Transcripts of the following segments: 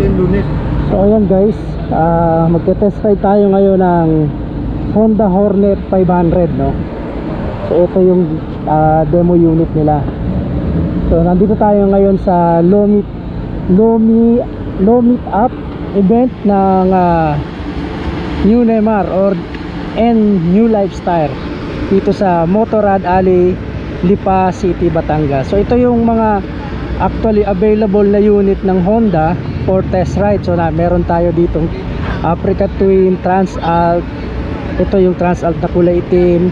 natin Lunes. So ayan guys, magte-test ride tayo ngayon ng Honda Hornet 500, no? So ito yung demo unit nila. So nandito tayo ngayon sa low meet up event ng New Neymar or New Lifestyle dito sa Motorrad Alley, Lipa City, Batangas. So ito yung mga actually available na unit ng Honda for test ride. So meron tayo ditong Africa Twin, Transalt. Ito yung Transalt na kulay itim,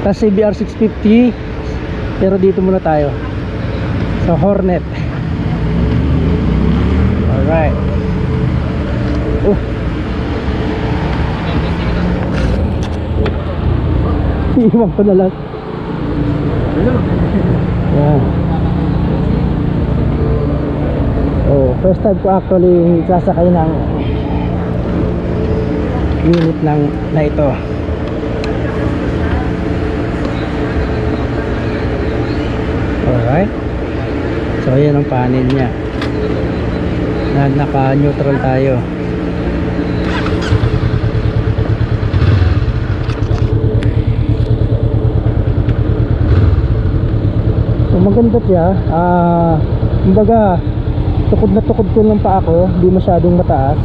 tapos CBR 650. Pero dito muna tayo sa Hornet. Alright. Iwan ko na lang. Yan. First time ko actually sasakay ng unit na ito. Alright. So ayan ang panel nya. Naka neutral tayo. So maganda siya. Kumbaga tukod na tukod ko lang pa ako, hindi masyadong mataas.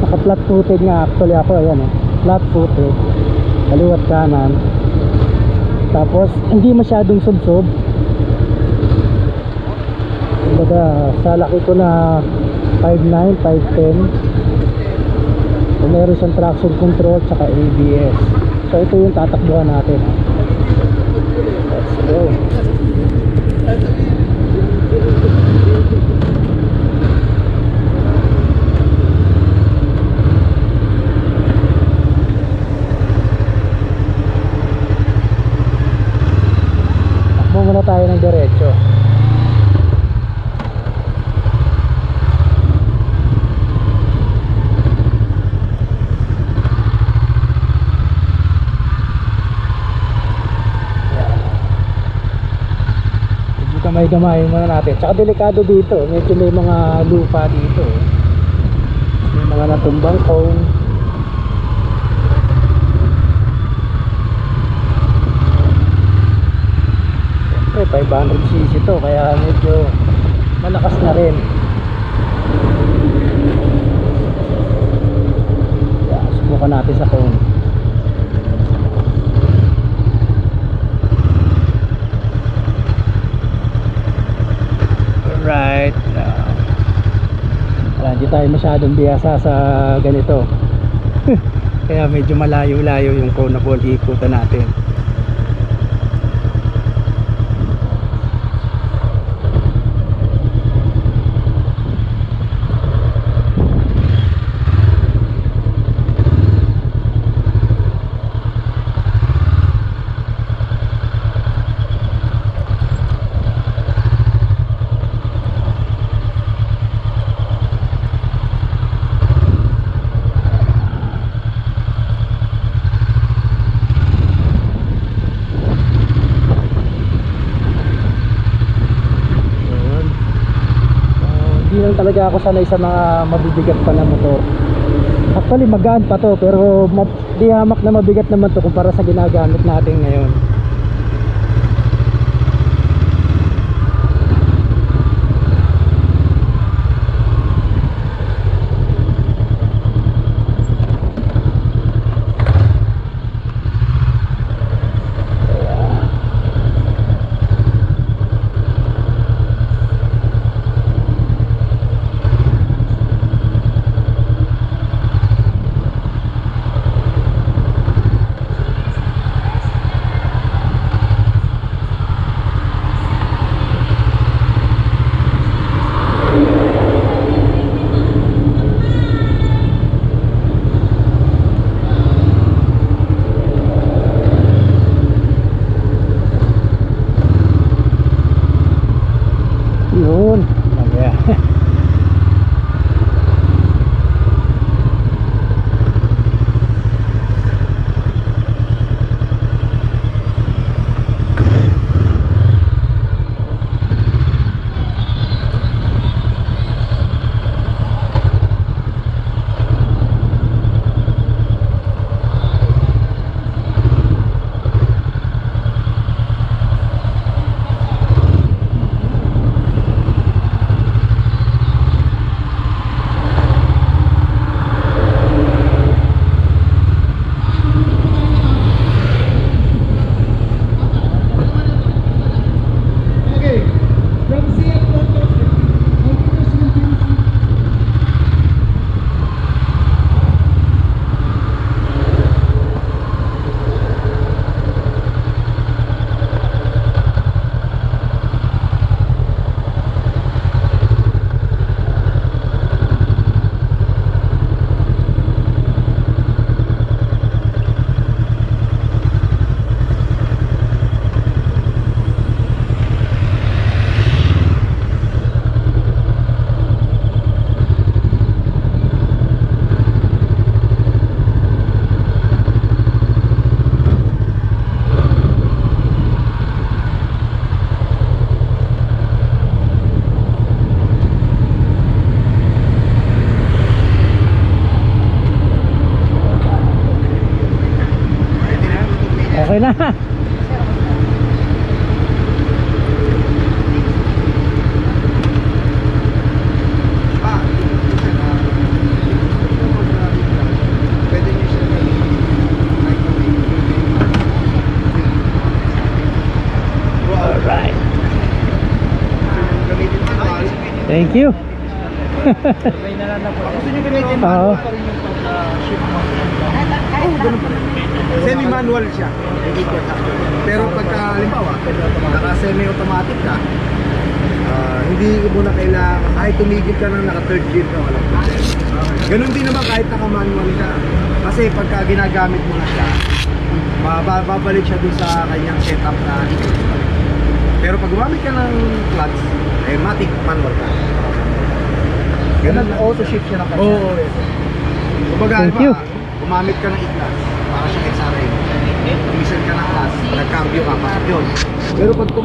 Naka flat footed nga actually ako, ayan flat footed, kaliwat kanan. Tapos hindi masyadong subsob. Kumbaga sa laki ko na 5'9", 5'10". So meron siyang traction control tsaka ABS. So ito yung tatakbuhan natin. Let's go. Muna tayo ng diretso. Gamay-gamayin muna natin. Tsaka delikado dito, medyo may mga lupa dito. May mga natumbang cone. Siyempre 500cc to, kaya medyo malakas na rin. Subukan natin sa cone. Alright. Hindi tayo masyadong biyasa sa ganito. Kaya medyo malayo-layo yung cone na ball ikutan natin. Talaga ako sanay sa mga mabibigat pa na motor. Actually magaan pa to, pero di hamak na mabigat naman to kumpara sa ginagamit natin ngayon. Alright. Thank you. Oo. Semi-manual siya. Pero pagka halimbawa, naka-semi-automatic ka, hindi mo na kailangan, kahit tumigil ka ng naka-third gear ka, walang problema. Ganun din naman kahit naka-manual ka. Kasi pagka ginagamit mo na siya, babalik siya dun sa kanyang setup na ikot. Pero pag gumamit ka ng clutch, matic manual ka. Ganun, auto shift siya ng clutch. Oo. Kumbaga, gumamit ka ng i-clutch para siya XRM. Tumisan ka ng clutch, nagcambio ka, pasok yun. Pero pag